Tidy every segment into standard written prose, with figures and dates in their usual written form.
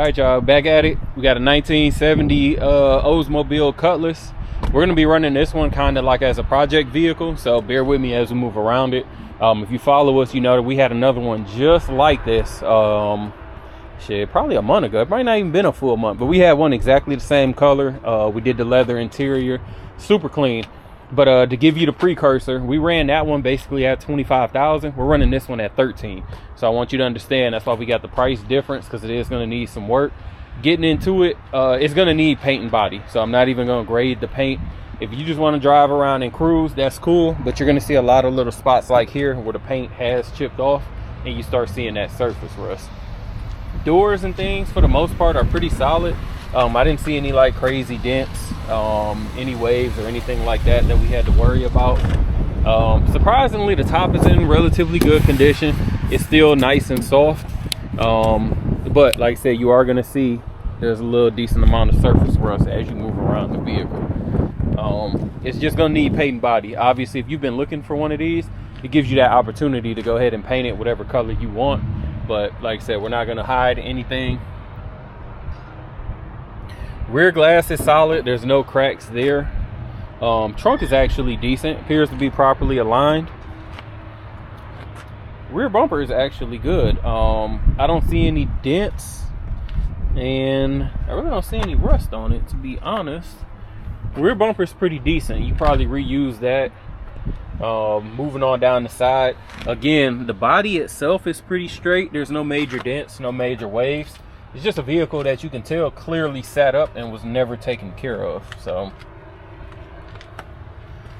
All right, y'all, back at it. We got a 1970 Oldsmobile Cutlass. We're going to be running this one kind of like as a project vehicle, so bear with me as we move around it. If you follow us, you know that we had another one just like this, probably a month ago. It might not even been a full month, but we had one exactly the same color. We did the leather interior, super clean. But to give you the precursor, we ran that one basically at 25,000. We're running this one at 13. So I want you to understand that's why we got the price difference, because it is going to need some work. Getting into it, it's going to need paint and body. So I'm not even going to grade the paint. If you just want to drive around and cruise, that's cool. But you're going to see a lot of little spots like here where the paint has chipped off and you start seeing that surface rust. Doors and things for the most part are pretty solid. I didn't see any like crazy dents, any waves or anything like that we had to worry about. Surprisingly, the top is in relatively good condition. It's still nice and soft, but like I said, you are going to see there's a little decent amount of surface rust as you move around the vehicle. It's just going to need paint and body. Obviously, if you've been looking for one of these, it gives you that opportunity to go ahead and paint it whatever color you want. But like I said, we're not going to hide anything. Rear glass is solid. There's no cracks there. Trunk is actually decent. Appears to be properly aligned. Rear bumper is actually good. I don't see any dents, and I really don't see any rust on it, to be honest. Rear bumper is pretty decent. You probably reuse that. Moving on down the side, again, the body itself is pretty straight. There's no major dents, no major waves. It's just a vehicle that you can tell clearly sat up and was never taken care of. So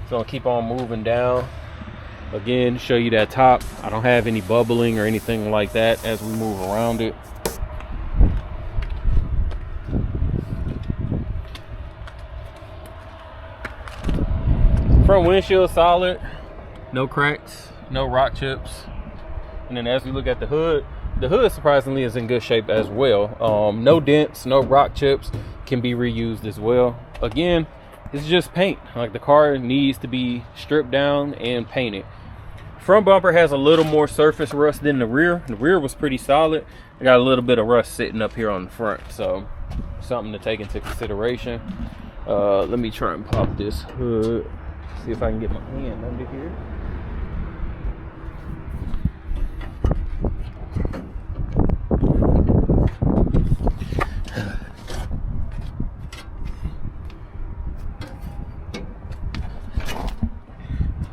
gonna keep on moving down. Again, show you that top. I don't have any bubbling or anything like that as we move around it. Front windshield solid, no cracks, no rock chips. And then as we look at the hood surprisingly is in good shape as well. No dents, no rock chips, can be reused as well. Again, it's just paint. Like, the car needs to be stripped down and painted. Front bumper has a little more surface rust than the rear. The rear was pretty solid. I got a little bit of rust sitting up here on the front, so something to take into consideration. Let me try and pop this hood, see if I can get my hand under here.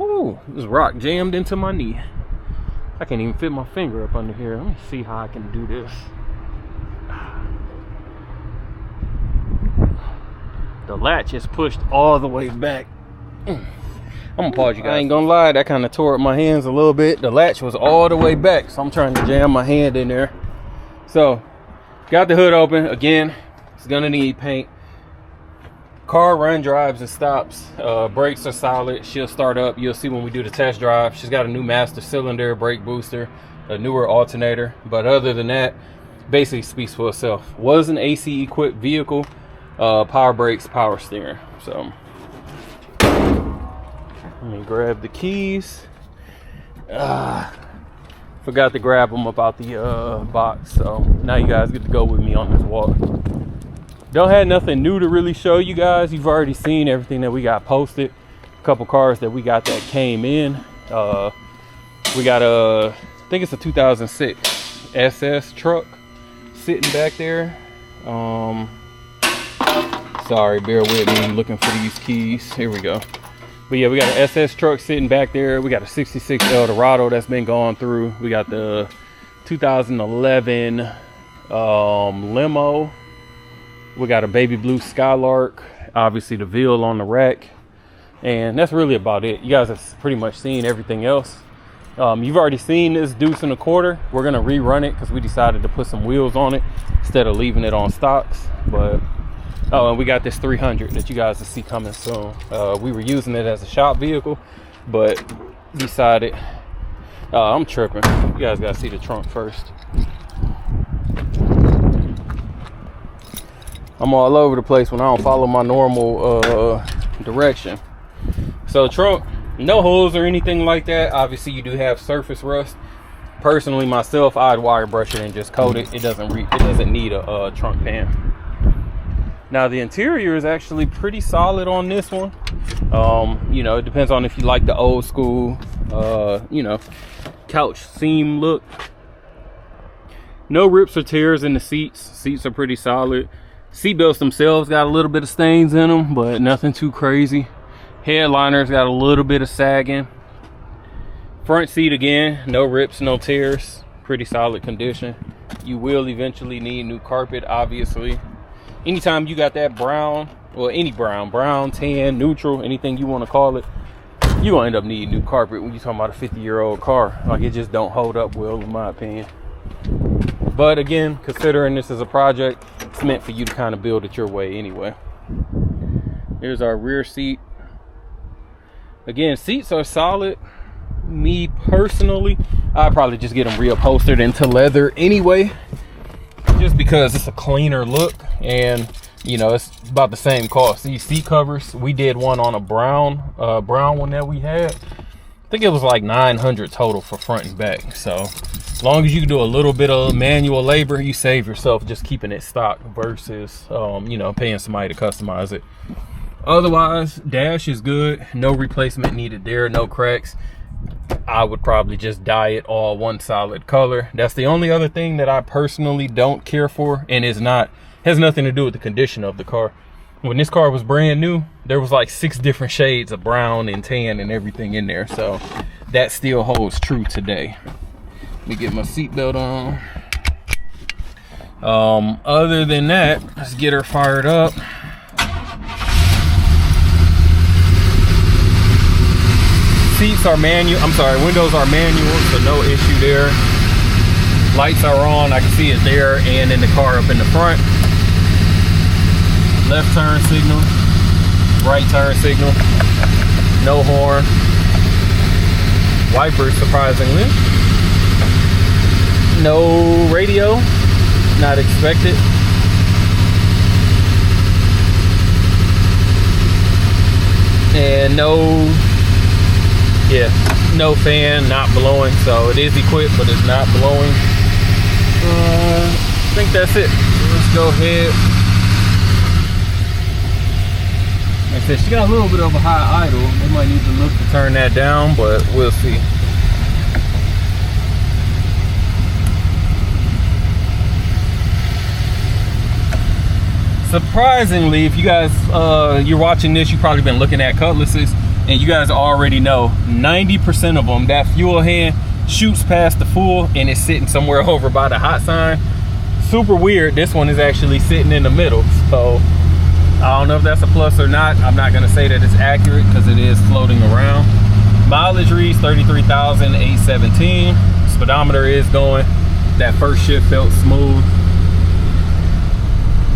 Ooh, this rock jammed into my knee. I can't even fit my finger up under here. Let me see how I can do this. The latch is pushed all the way back. I'm gonna pause you guys. I ain't gonna lie, that kind of tore up my hands a little bit. The latch was all the way back, so I'm trying to jam my hand in there. So, got the hood open. Again, it's gonna need paint. Car run, drives, and stops. Brakes are solid. She'll start up. You'll see when we do the test drive. She's got a new master cylinder, brake booster, a newer alternator. But other than that, basically speaks for itself. Was an AC equipped vehicle. Power brakes, power steering. So let me grab the keys. Forgot to grab them up out the box. So now you guys get to go with me on this walk. Don't have nothing new to really show you guys. You've already seen everything that we got posted. A couple cars that we got that came in. We got I think it's a 2006 SS truck sitting back there. Sorry, bear with me. I'm looking for these keys. Here we go. But yeah, we got an SS truck sitting back there. We got a 66 Eldorado that's been gone through. We got the 2011 limo. We got a baby blue Skylark, obviously the Ville on the rack, and that's really about it. You guys have pretty much seen everything else. You've already seen this deuce and a quarter. We're gonna rerun it because we decided to put some wheels on it instead of leaving it on stocks. But and we got this 300 that you guys will see coming soon. We were using it as a shop vehicle, but decided I'm tripping. You guys gotta see the trunk first. I'm all over the place when I don't follow my normal direction. So trunk, no holes or anything like that. Obviously you do have surface rust. Personally, myself, I'd wire brush it and just coat it. It doesn't need a trunk pan. Now the interior is actually pretty solid on this one. You know, it depends on if you like the old school, you know, couch seam look. No rips or tears in the seats. Seats are pretty solid. Seat belts themselves got a little bit of stains in them, but nothing too crazy. Headliners got a little bit of sagging. Front seat, again, no rips, no tears. Pretty solid condition. You will eventually need new carpet, obviously. Anytime you got that brown, well, any brown, tan, neutral, anything you want to call it, you're gonna end up needing new carpet when you're talking about a 50-year-old car. Like, it just don't hold up well, in my opinion. But again, considering this is a project, it's meant for you to kind of build it your way anyway. Here's our rear seat. Again, seats are solid. Me personally, I'd probably just get them reupholstered into leather anyway, just because it's a cleaner look, and you know, it's about the same cost. These seat covers, we did one on a brown one that we had. I think it was like $900 total for front and back. So as long as you can do a little bit of manual labor, you save yourself just keeping it stock versus you know, paying somebody to customize it. Otherwise, dash is good, no replacement needed there, no cracks. I would probably just dye it all one solid color. That's the only other thing that I personally don't care for, and has nothing to do with the condition of the car. When this car was brand new, there was like 6 different shades of brown and tan and everything in there, so that still holds true today. Let me get my seatbelt on. Other than that, let's get her fired up. Seats are manual, windows are manual, so no issue there. Lights are on, I can see it there and in the car up in the front. Left turn signal, right turn signal, no horn. Wipers, surprisingly. No radio, not expected. And no fan, not blowing, so it is equipped, but it's not blowing. I think that's it. Let's go ahead. Like I said, she got a little bit of a high idle. We might need to look to turn that down, but we'll see. Surprisingly, if you guys you're watching this, you've probably been looking at Cutlasses, and you guys already know 90% of them, that fuel hand shoots past the full and it's sitting somewhere over by the hot sign. Super weird, this one is actually sitting in the middle, so I don't know if that's a plus or not. I'm not gonna say that it's accurate because it is floating around. Mileage reads 33,817. Speedometer is going. That first shift felt smooth.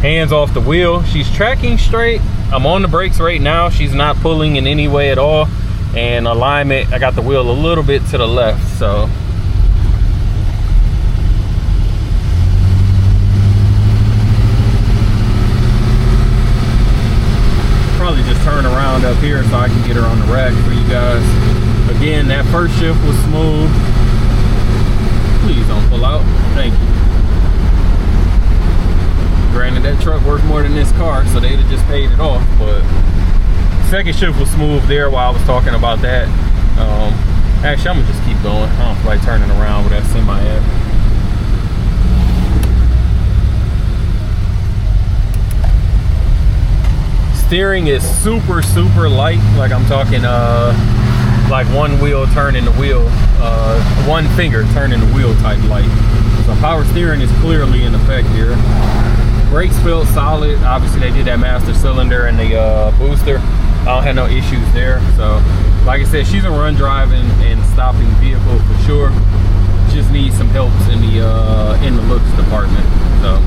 Hands off the wheel. She's tracking straight. I'm on the brakes right now. She's not pulling in any way at all. And alignment, I got the wheel a little bit to the left, so. Probably just turn around up here so I can get her on the rack for you guys. Again, that first shift was smooth. Please don't pull out. Thank you. Granted, that truck worth more than this car, so they'd have just paid it off, but second shift was smooth there while I was talking about that. Actually, I'm gonna just keep going. I don't feel like turning around with that semi at. Steering is super light. Like, I'm talking like one wheel turning the wheel, one finger turning the wheel type light. So power steering is clearly in effect here. Brakes feel solid. Obviously they did that master cylinder and the booster. I don't have no issues there. So like I said, she's a run driving and stopping vehicle for sure. Just needs some help in the looks department. So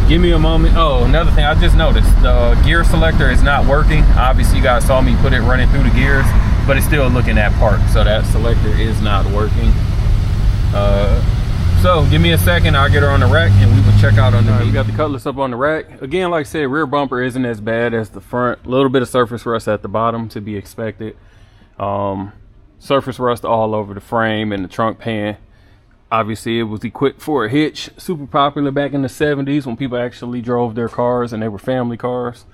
give me a moment. Oh, another thing I just noticed, the gear selector is not working. Obviously you guys saw me put it running through the gears, but it's still looking at park, so that selector is not working. So give me a second, I'll get her on the rack and we will check out on the we got the Cutlass up on the rack. Again, like I said, rear bumper isn't as bad as the front. A little bit of surface rust at the bottom to be expected. Surface rust all over the frame and the trunk pan. Obviously, it was equipped for a hitch. Super popular back in the 70s when people actually drove their cars and they were family cars.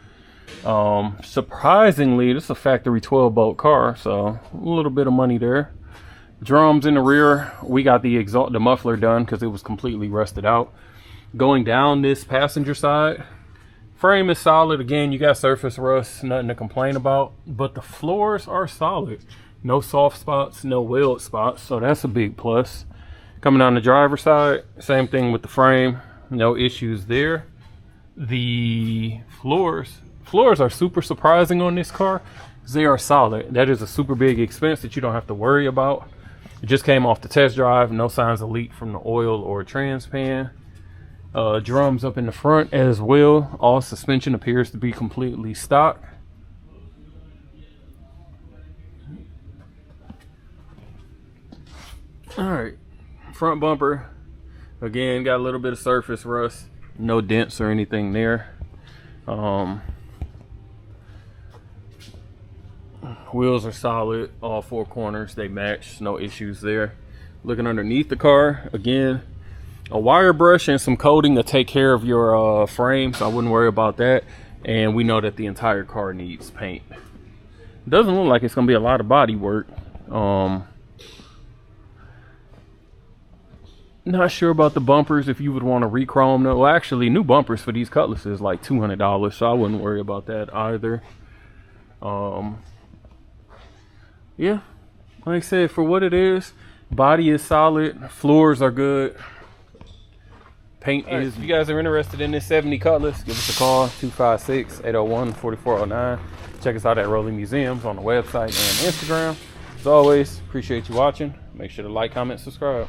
Surprisingly, this is a factory 12-bolt car, so a little bit of money there. Drums in the rear. We got the exhaust, the muffler done because it was completely rusted out. Going down this passenger side, frame is solid. Again, you got surface rust, nothing to complain about, but the floors are solid. No soft spots, no weld spots, so that's a big plus. Coming down the driver's side, same thing with the frame, no issues there. The floors are super surprising on this car. They are solid. That is a super big expense that you don't have to worry about. It just came off the test drive, no signs of leak from the oil or trans pan. Drums up in the front as well. All suspension appears to be completely stock. All right. Front bumper, again, got a little bit of surface rust, no dents or anything there. Wheels are solid, all four corners, they match, no issues there. Looking underneath the car, again, a wire brush and some coating to take care of your frame, so I wouldn't worry about that. And we know that the entire car needs paint. Doesn't look like it's gonna be a lot of body work. Not sure about the bumpers, if you would want to re-chrome them. Well, actually, new bumpers for these Cutlasses like $200, so I wouldn't worry about that either. Yeah, like I said, for what it is, body is solid, floors are good, paint is. If you guys are interested in this 70 Cutlass, give us a call, 256-801-4409. Check us out at Rolling Museums on the website and Instagram. As always, appreciate you watching. Make sure to like, comment, subscribe.